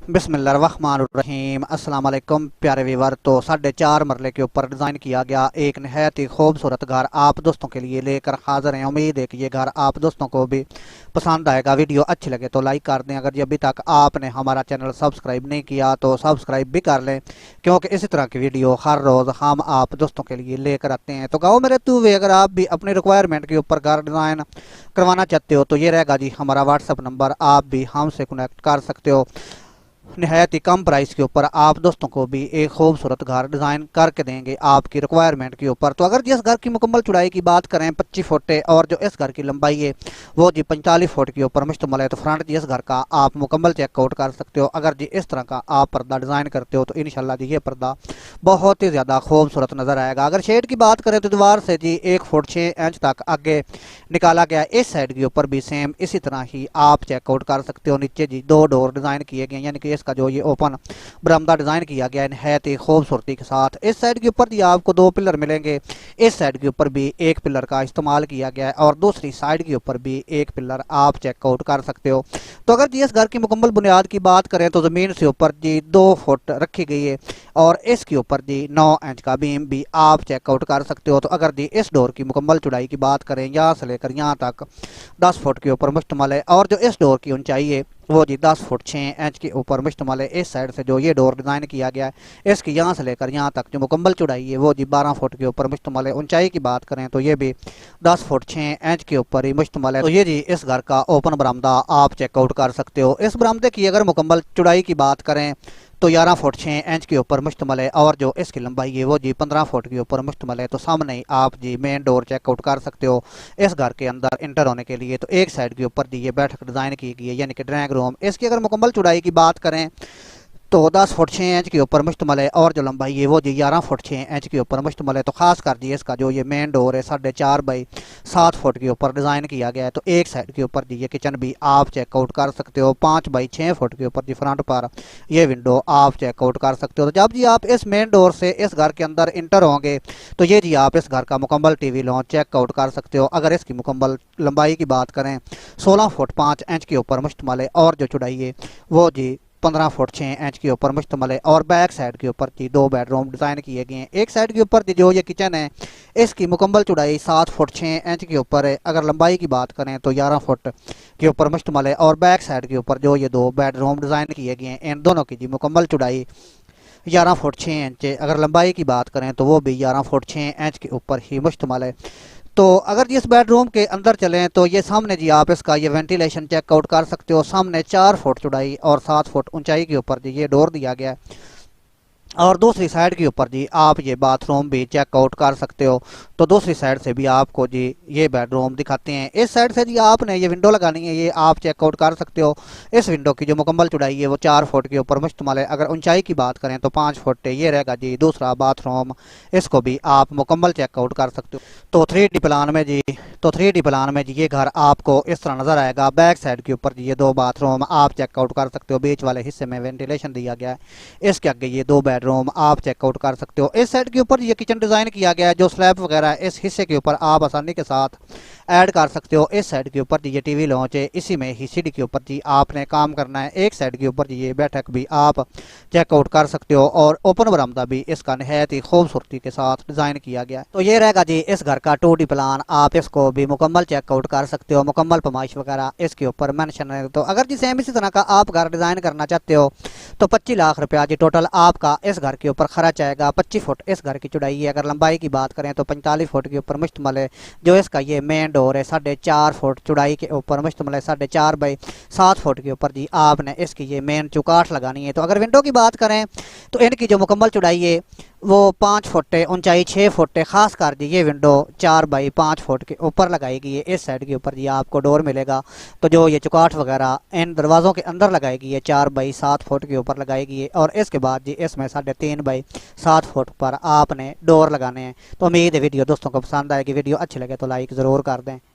बिस्मिल्लाहिर्रहमानिर्रहीम। अस्सलाम वालेकुम प्यारे व्यूअर। तो 4.5 मरले के ऊपर डिज़ाइन किया गया एक नहायत ही खूबसूरत घर आप दोस्तों के लिए लेकर हाजिर हैं। उम्मीद है कि ये घर आप दोस्तों को भी पसंद आएगा। वीडियो अच्छी लगे तो लाइक कर दें। अगर अभी तक आपने हमारा चैनल सब्सक्राइब नहीं किया तो सब्सक्राइब भी कर लें, क्योंकि इसी तरह की वीडियो हर रोज़ हम आप दोस्तों के लिए लेकर आते हैं। तो गाँव में रहते हुए अगर आप भी अपनी रिक्वायरमेंट के ऊपर घर डिज़ाइन करवाना चाहते हो तो ये रहेगा जी हमारा व्हाट्सअप नंबर। आप भी हमसे कनेक्ट कर सकते हो। नहायत ही कम प्राइस के ऊपर आप दोस्तों को भी एक खूबसूरत घर डिज़ाइन करके देंगे आपकी रिक्वायरमेंट के ऊपर। तो अगर जिस घर की मुकम्मल चौड़ाई की बात करें 25 फुट है और जो इस घर की लंबाई है वो जी 45 फुट के ऊपर मुश्तमिल है। तो फ्रंट जी इस घर का आप मुकम्मल चेकआउट कर सकते हो। अगर जी इस तरह का आप पर्दा डिज़ाइन करते हो तो इंशाल्लाह जी ये पर्दा बहुत ही ज़्यादा खूबसूरत नज़र आएगा। अगर शेड की बात करें तो दीवार से जी 1 फुट 6 इंच तक आगे निकाला गया। इस साइड के ऊपर भी सेम इसी तरह ही आप चेकआउट कर सकते हो। नीचे जी 2 डोर डिज़ाइन किए गए, यानी कि इसका जो ये ओपन बरामदा डिज़ाइन किया गया है नहायत ही खूबसूरती के साथ। इस साइड के ऊपर जी आपको 2 पिलर मिलेंगे। इस साइड के ऊपर भी एक पिलर का इस्तेमाल किया गया है और दूसरी साइड के ऊपर भी एक पिलर आप चेकआउट कर सकते हो। तो अगर जी इस घर की मुकम्मल बुनियाद की बात करें तो ज़मीन से ऊपर जी 2 फुट रखी गई है और इसके ऊपर जी 9 इंच का बीम भी आप चेकआउट कर सकते हो। तो अगर जी इस डोर की मुकम्मल चौड़ाई की बात करें यहाँ से लेकर यहाँ तक 10 फुट के ऊपर मुश्तमिल है और जो इस डोर की ऊंचाई है वो जी 10 फुट 6 इंच के ऊपर मुश्तमिल है। इस साइड से जो ये डोर डिज़ाइन किया गया है इसकी यहाँ से लेकर यहाँ तक जो मुकम्मल चौड़ाई है वो जी 12 फुट के ऊपर मुश्तमिल है। ऊंचाई की बात करें तो ये भी 10 फुट 6 इंच के ऊपर ही मुश्तमिल है। तो ये जी इस घर का ओपन बरामदा आप चेकआउट कर सकते हो। इस बरामदे की अगर मुकम्मल चौड़ाई की बात करें तो 11 फुट 6 इंच के ऊपर मुश्तमिल है और जो इसकी लंबाई है वो जी 15 फुट के ऊपर मुश्तमिल है। तो सामने ही आप जी मेन डोर चेकआउट कर सकते हो इस घर के अंदर इंटर होने के लिए। तो एक साइड के ऊपर जी ये बैठक डिज़ाइन की गई है, यानी कि ड्राइंग रूम। इसकी अगर मुकम्मल चौड़ाई की बात करें तो 10 फुट 6 इंच के ऊपर मुश्तमिल है और जो लंबाई है वो जी 11 फुट 6 इंच के ऊपर मुश्तमिल है। तो खास कर जी इसका जो ये मेन डोर है 4.5 बाई 7 फुट के ऊपर डिज़ाइन किया गया है। तो एक साइड के ऊपर जी ये किचन भी आप चेकआउट कर सकते हो। 5 बाई 6 फुट के ऊपर जी फ्रंट पर ये विंडो आप चेकआउट कर सकते हो। तो जब जी आप इस मेन डोर से इस घर के अंदर इंटर होंगे तो ये जी आप इस घर का मुकम्मल टीवी लॉन्च चेकआउट कर सकते हो। अगर इसकी मुकम्मल लंबाई की बात करें 16 फुट 5 इंच के ऊपर मुश्तमिल है और जो चौड़ाई है वो जी 15 फुट 6 इंच के ऊपर मुश्तमिल है और बैक साइड के ऊपर जी 2 बेडरूम डिज़ाइन किए गए हैं। एक साइड के ऊपर जो ये किचन है इसकी मुकम्मल चौड़ाई 7 फुट 6 इंच के ऊपर है। अगर लंबाई की बात करें तो 11 फुट के ऊपर मुश्तमिल है और बैक साइड के ऊपर जो ये 2 बेडरूम डिज़ाइन किए गए हैं इन दोनों की जी मुकम्मल चौड़ाई 11 फुट 6 इंच है। अगर लंबाई की बात करें तो वो भी 11 फुट 6 इंच के ऊपर ही मुश्तमिल है। तो अगर जी इस बेडरूम के अंदर चलें तो ये सामने जी आप इसका ये वेंटिलेशन चेकआउट कर सकते हो। सामने 4 फुट चौड़ाई और 7 फुट ऊंचाई के ऊपर जी ये डोर दिया गया है और दूसरी साइड के ऊपर जी आप ये बाथरूम भी चेकआउट कर सकते हो। तो दूसरी साइड से भी आपको जी ये बेडरूम दिखाते हैं। इस साइड से जी आपने ये विंडो लगानी है, ये आप चेकआउट कर सकते हो। इस विंडो की जो मुकम्मल चौड़ाई है वो 4 फुट के ऊपर मुश्तमिल है। अगर ऊंचाई की बात करें तो 5 फुट है। ये रहेगा जी दूसरा बाथरूम, इसको भी आप मुकम्मल चेकआउट कर सकते हो। तो 3D प्लान में जी तो 3D प्लान में जी ये घर आपको इस तरह नज़र आएगा। बैक साइड के ऊपर जी ये 2 बाथरूम आप चेकआउट कर सकते हो। बीच वाले हिस्से में वेंटिलेशन दिया गया है। इसके आगे ये 2 बेडरूम आप चेकआउट कर सकते हो। इस साइड के ऊपर ये किचन डिज़ाइन किया गया है। जो स्लैब वगैरह है इस हिस्से के ऊपर आप आसानी के साथ ऐड कर सकते हो। इस साइड के ऊपर जी ये टीवी लॉन्च है, इसी में ही सीढ़ी के ऊपर जी आपने काम करना है। एक साइड के ऊपर जी ये बैठक भी आप चेकआउट कर सकते हो और ओपन बरामदा भी इसका नहायत ही खूबसूरती के साथ डिज़ाइन किया गया है। तो ये रहेगा जी इस घर का 2D प्लान। आप इसको भी मुकम्मल चेकआउट कर सकते हो। मुकम्मल फरमाइश वगैरह इसके ऊपर मेंशन है। तो अगर जी सेम इसी तरह का आप घर डिज़ाइन करना चाहते हो तो 25 लाख रुपया जी टोटल आपका इस घर के ऊपर खर्च आएगा। 25 फुट इस घर की चौड़ाई है। अगर लंबाई की बात करें तो 45 फुट के ऊपर मुश्तमिल है। जो इसका ये मेन डोर है 4.5 फुट चौड़ाई के ऊपर मुश्तमिल है। 4.5 बाई 7 फुट के ऊपर जी आपने इसकी ये मेन चौकाठ लगानी है। तो अगर विंडो की बात करें तो इनकी जो मुकम्मल चौड़ाई है वो 5 फुट है, ऊंचाई 6 फुट है। खास कर जी ये विंडो 4 बाई 5 फुट के ऊपर लगाई गई है। इस साइड के ऊपर जी आपको डोर मिलेगा। तो जो ये चौकाठ वगैरह इन दरवाज़ों के अंदर लगाई गई है 4 बाई 7 फुट के ऊपर लगाई गई है और इसके बाद जी इसमें 3.5 बाई 7 फुट पर आपने डोर लगाने हैं। तो उम्मीद है वीडियो दोस्तों को पसंद आएगी। वीडियो अच्छी लगे तो लाइक ज़रूर कर दें।